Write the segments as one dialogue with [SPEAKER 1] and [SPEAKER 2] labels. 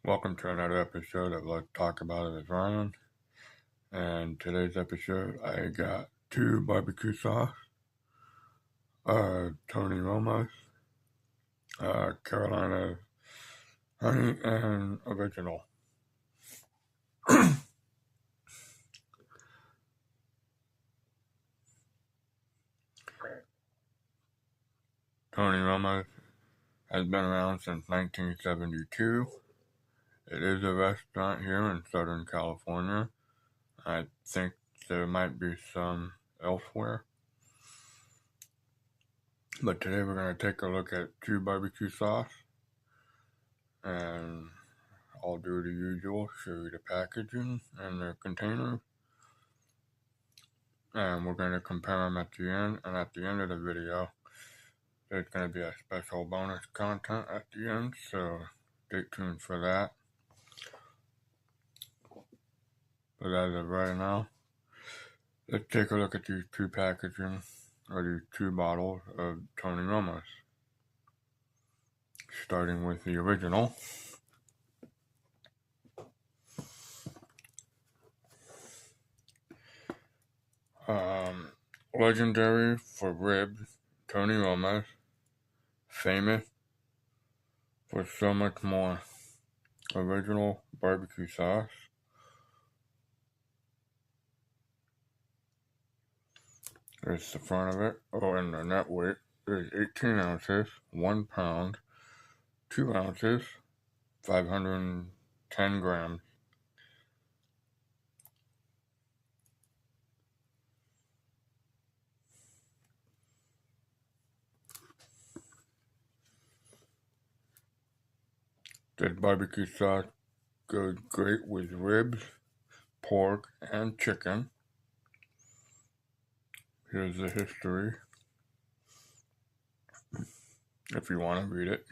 [SPEAKER 1] Welcome to another episode of Let's Talk About It with Ryan. And today's episode, I got 2 barbecue sauce, Tony Roma's, Carolina honey, and original. Tony Roma's has been around since 1972. It is a restaurant here in Southern California. I think there might be some elsewhere. But today we're going to take a look at 2 barbecue sauce. And I'll do the usual, show you the packaging and the container. And we're going to compare them at the end. And at the end of the video, there's going to be a special bonus content at the end. So stay tuned for that. But as of right now, let's take a look at these 2 packaging, or these 2 bottles of Tony Roma's. Starting with the original. Legendary for ribs, Tony Roma's, famous for so much more. Original barbecue sauce. There's the front of it. Oh, and the net weight is 18 ounces, 1 pound, 2 ounces, 510 grams. This barbecue sauce goes great with ribs, pork, and chicken. Here's the history, if you want to read it.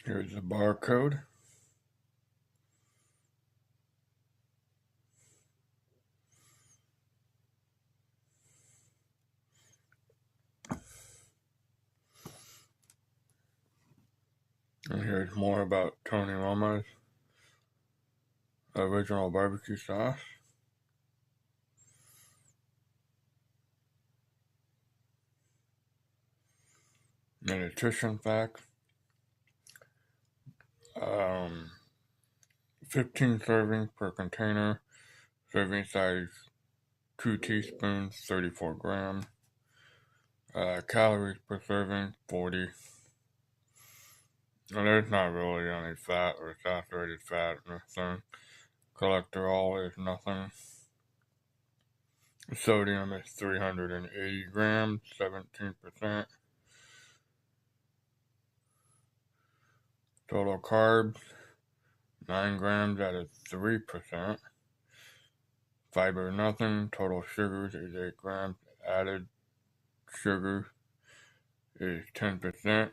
[SPEAKER 1] Here's the barcode. And here's more about Tony Roma's original barbecue sauce. The nutrition fact. 15 servings per container. Serving size 2 teaspoons, 34 grams. Calories per serving, 40. And there's not really any fat or saturated fat in this thing. Cholesterol is nothing. Sodium is 380 grams, 17%. Total carbs, 9 grams, that is 3%. Fiber, nothing. Total sugars is 8 grams. Added sugar is 10%,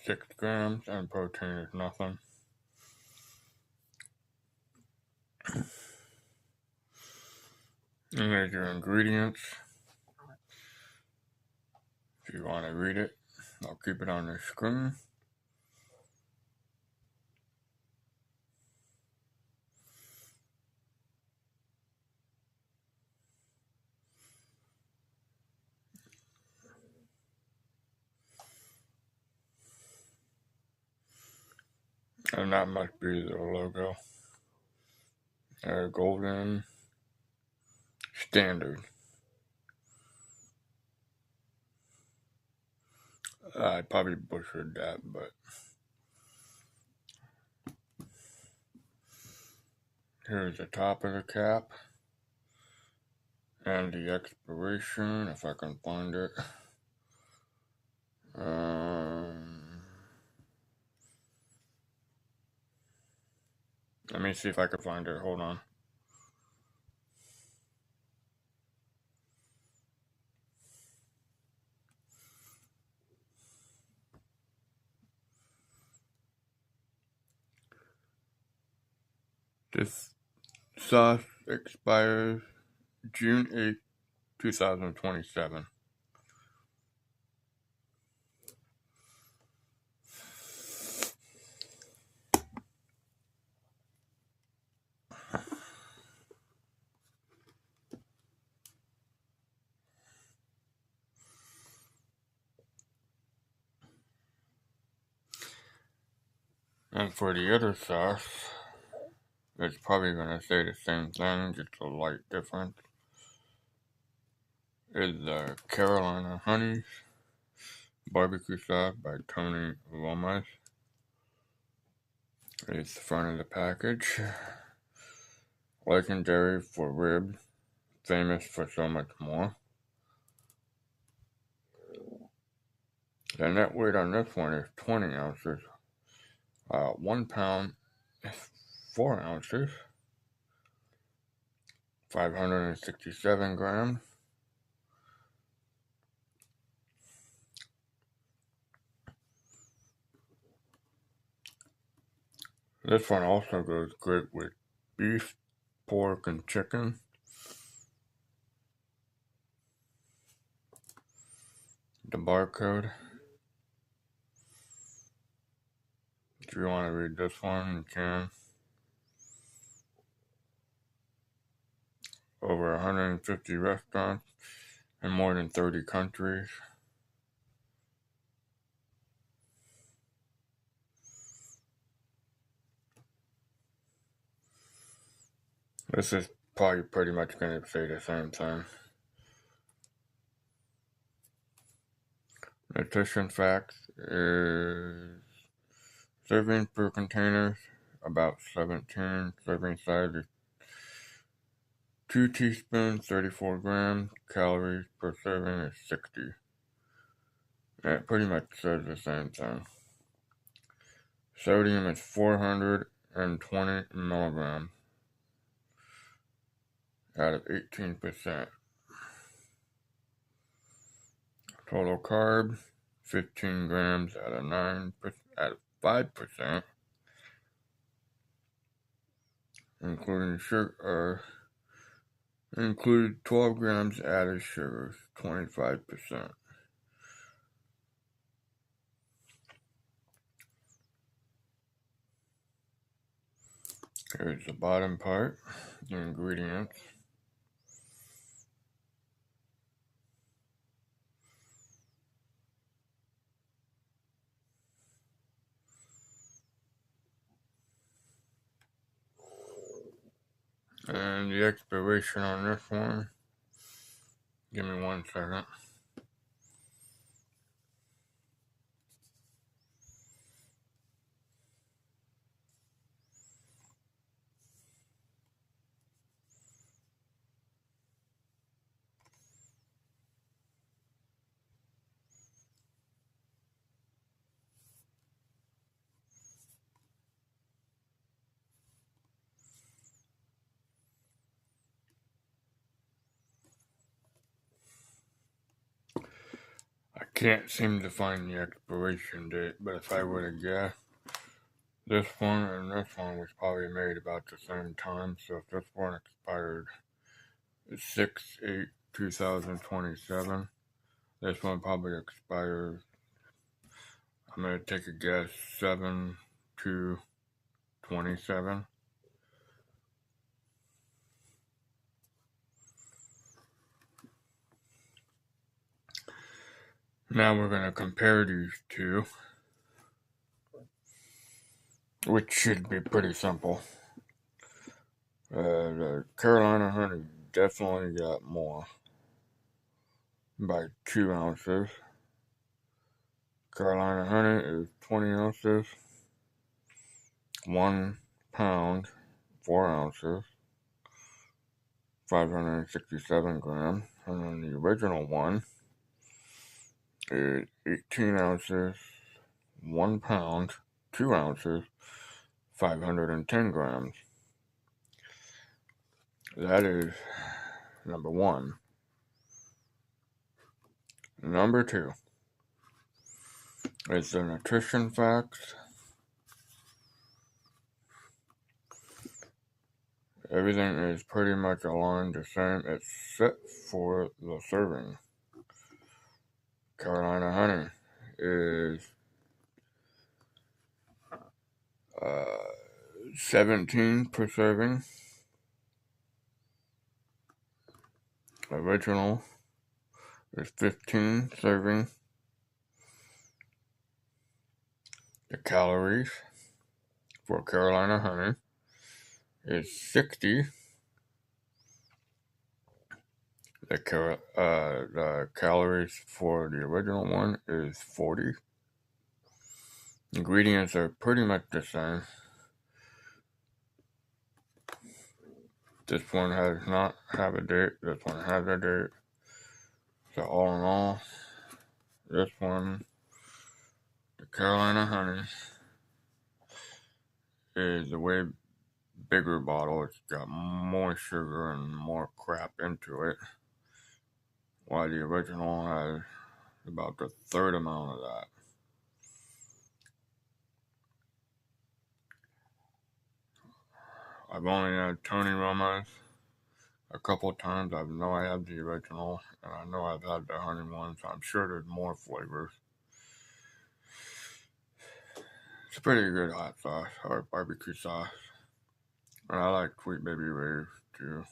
[SPEAKER 1] 6 grams, and protein is nothing. And there's your ingredients. If you want to read it, I'll keep it on the screen. And that must be the logo. Golden Standard. I probably butchered that, but here's the top of the cap and the expiration, if I can find it. Let me see if I can find it. Hold on. This sauce expires June 8th, 2027. And for the other sauce, it's probably going to say the same thing, just a light difference. Is the Carolina Honey barbecue sauce by Roma. It's the front of the package. Legendary for ribs, famous for so much more. The net weight on this one is 20 ounces. 1 pound is 4 ounces. 567 grams. This one also goes great with beef, pork, and chicken. The barcode. If you want to read this one, you can. Over 150 restaurants in more than 30 countries. This is probably pretty much going to say the same thing. Nutrition facts is serving per container, about 17. Serving size is 2 teaspoons, 34 grams. Calories per serving is 60. It pretty much says the same thing. Sodium is 420 milligrams out of 18%. Total carbs, 15 grams out of 5%, including sugar. Included 12 grams added sugars, 25%. Here's the bottom part, the ingredients. And the expiration on this one, give me 1 second. I can't seem to find the expiration date, but if I were to guess, this one and this one was probably made about the same time, so if this one expired 6/8/2027, this one probably expired, I'm going to take a guess, 7/2/27. Now we're going to compare these two, which should be pretty simple. The Carolina Honey definitely got more by 2 ounces. Carolina Honey is 20 ounces, 1 pound, 4 ounces, 567 grams. And then the original one is 18 ounces, 1 pound, 2 ounces, 510 grams. That is number 1. Number 2 is the nutrition facts. Everything is pretty much aligned the same except for the serving. Carolina Honey is 17 per serving. Original is 15 serving. The calories for Carolina honey is 60. The calories for the original one is 40. Ingredients are pretty much the same. This one has not have a date. This one has a date. So all in all, this one, the Carolina honey, is a way bigger bottle. It's got more sugar and more crap into it, while the original has about the third amount of that. I've only had Tony Roma's a couple of times. I know I have the original, and I know I've had the honey one, so I'm sure there's more flavors. It's a pretty good hot sauce, or barbecue sauce. And I like Sweet Baby Ray's too,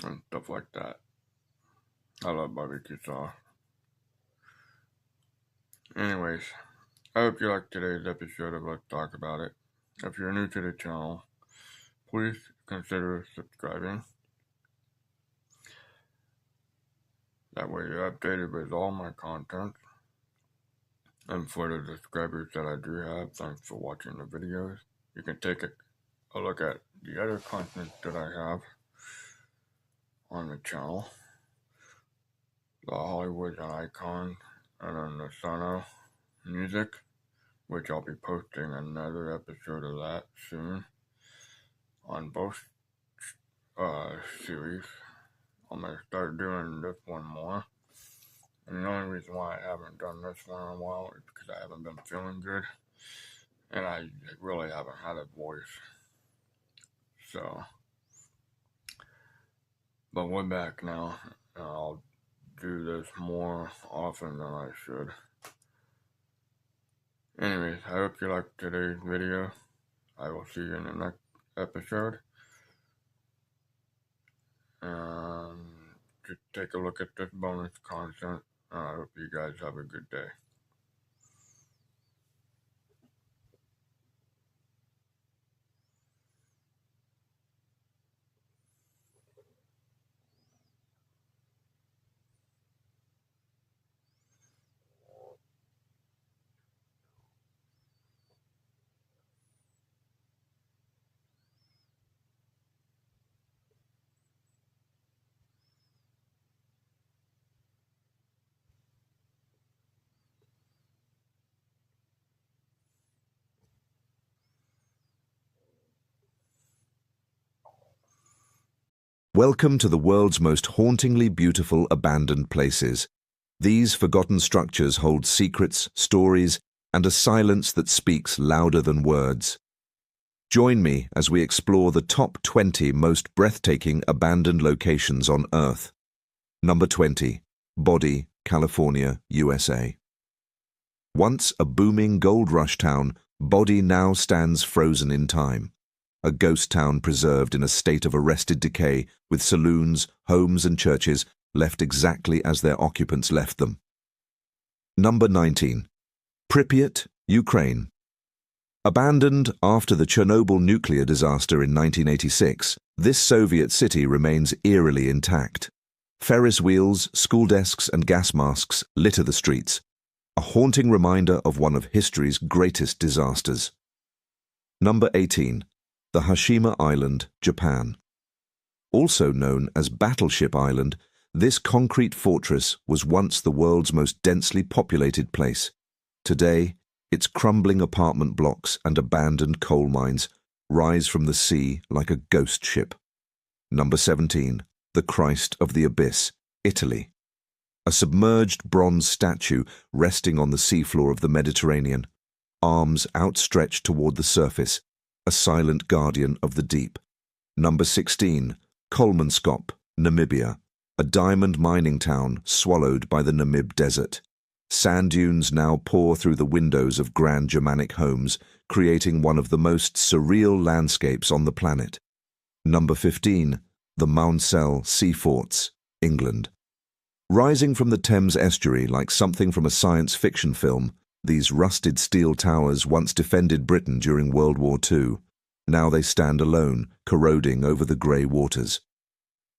[SPEAKER 1] and stuff like that. I love barbecue sauce. Anyways, I hope you liked today's episode of Let's Talk About It. If you're new to the channel, please consider subscribing. That way you're updated with all my content. And for the subscribers that I do have, thanks for watching the videos. You can take a look at the other content that I have on the channel. The Hollywood Icon, and then the Sono music, which I'll be posting another episode of that soon on both series. I'm going to start doing this one more. And the only reason why I haven't done this one in a while is because I haven't been feeling good. And I really haven't had a voice. So, but we're back now. And I'll do this more often than I should. Anyways, I hope you liked today's video. I will see you in the next episode. And just take a look at this bonus content. I hope you guys have a good day.
[SPEAKER 2] Welcome to the world's most hauntingly beautiful abandoned places. These forgotten structures hold secrets, stories, and a silence that speaks louder than words. Join me as we explore the top 20 most breathtaking abandoned locations on Earth. Number 20, Body, California, USA. Once a booming gold rush town, Body now stands frozen in time. A ghost town preserved in a state of arrested decay, with saloons, homes and churches left exactly as their occupants left them. Number 19. Pripyat, Ukraine. Abandoned after the Chernobyl nuclear disaster in 1986, this Soviet city remains eerily intact. Ferris wheels, school desks and gas masks litter the streets, a haunting reminder of one of history's greatest disasters. Number 18. The Hashima Island, Japan. Also known as Battleship Island, this concrete fortress was once the world's most densely populated place. Today, its crumbling apartment blocks and abandoned coal mines rise from the sea like a ghost ship. Number 17. The Christ of the Abyss, Italy. A submerged bronze statue resting on the seafloor of the Mediterranean, arms outstretched toward the surface, a silent guardian of the deep. Number 16. Kolmanskop, Namibia. A diamond mining town swallowed by the Namib Desert. Sand dunes now pour through the windows of grand Germanic homes, creating one of the most surreal landscapes on the planet. Number 15. The Mounsell Sea Forts, England. Rising from the Thames estuary like something from a science fiction film, These rusted steel towers once defended Britain during World War II. Now they stand alone, corroding over the grey waters.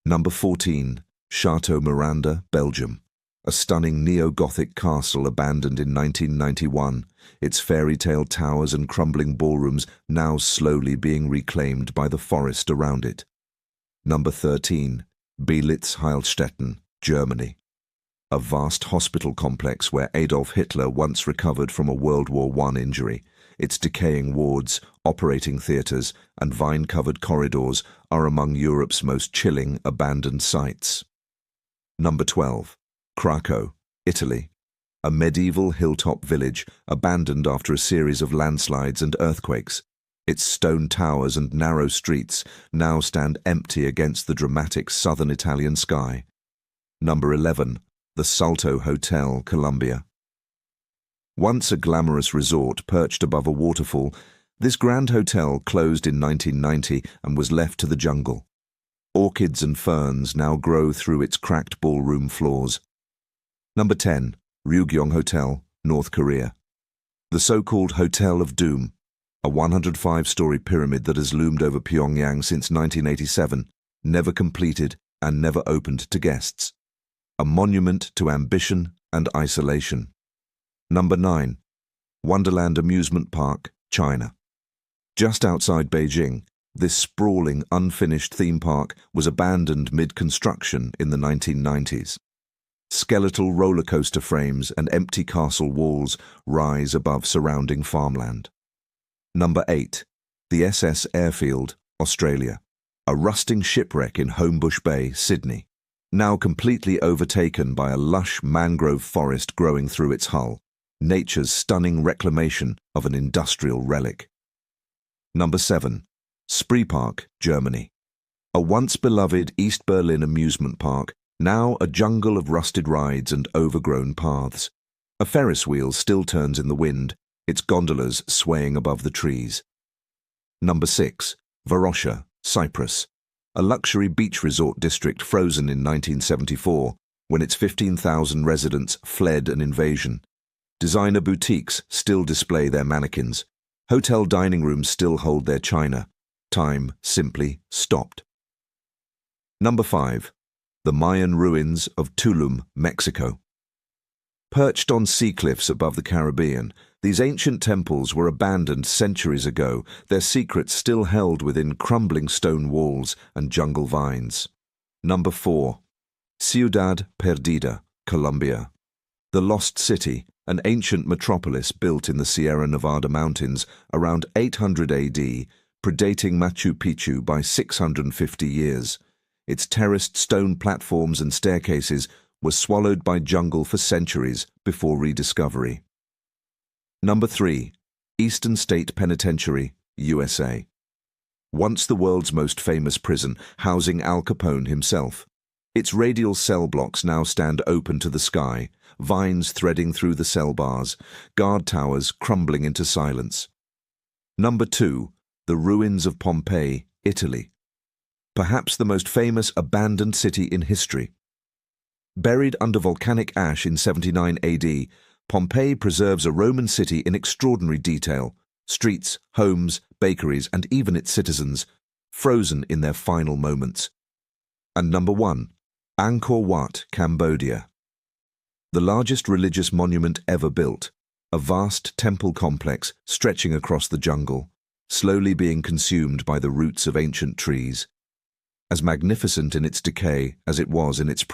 [SPEAKER 2] Number 14. Château Miranda, Belgium. A stunning neo-Gothic castle abandoned in 1991, its fairy tale towers and crumbling ballrooms now slowly being reclaimed by the forest around it. Number 13. Belitz-Heilstätten, Germany. A vast hospital complex where Adolf Hitler once recovered from a World War I injury. Its decaying wards, operating theatres, and vine-covered corridors are among Europe's most chilling abandoned sites. Number 12. Krakow, Italy. A medieval hilltop village abandoned after a series of landslides and earthquakes. Its stone towers and narrow streets now stand empty against the dramatic southern Italian sky. Number 11. The Salto Hotel, Colombia. Once a glamorous resort perched above a waterfall, this grand hotel closed in 1990 and was left to the jungle. Orchids and ferns now grow through its cracked ballroom floors. Number 10. Ryugyong Hotel, North Korea. The so-called Hotel of Doom, a 105-story pyramid that has loomed over Pyongyang since 1987, never completed and never opened to guests. A monument to ambition and isolation. Number 9. Wonderland Amusement Park, China. Just outside Beijing, this sprawling, unfinished theme park was abandoned mid-construction in the 1990s. Skeletal roller coaster frames and empty castle walls rise above surrounding farmland. Number 8. The SS Airfield, Australia. A rusting shipwreck in Homebush Bay, Sydney, now completely overtaken by a lush mangrove forest growing through its hull, nature's stunning reclamation of an industrial relic. Number 7. Spree Park, Germany. A once beloved East Berlin amusement park, now a jungle of rusted rides and overgrown paths. A Ferris wheel still turns in the wind, its gondolas swaying above the trees. Number 6. Varosha, Cyprus. A luxury beach resort district frozen in 1974 when its 15,000 residents fled an invasion. Designer boutiques still display their mannequins. Hotel dining rooms still hold their china. Time simply stopped. Number 5. The Mayan ruins of Tulum, Mexico. Perched on sea cliffs above the Caribbean, these ancient temples were abandoned centuries ago, their secrets still held within crumbling stone walls and jungle vines. Number 4. Ciudad Perdida, Colombia. The Lost City, an ancient metropolis built in the Sierra Nevada mountains around 800 AD, predating Machu Picchu by 650 years. Its terraced stone platforms and staircases were swallowed by jungle for centuries before rediscovery. Number 3. Eastern State Penitentiary, USA. Once the world's most famous prison, housing Al Capone himself. Its radial cell blocks now stand open to the sky, vines threading through the cell bars, guard towers crumbling into silence. Number 2. The ruins of Pompeii, Italy. Perhaps the most famous abandoned city in history. Buried under volcanic ash in 79 AD, Pompeii preserves a Roman city in extraordinary detail, streets, homes, bakeries, and even its citizens, frozen in their final moments. And number 1. Angkor Wat, Cambodia. The largest religious monument ever built, a vast temple complex stretching across the jungle, slowly being consumed by the roots of ancient trees. As magnificent in its decay as it was in its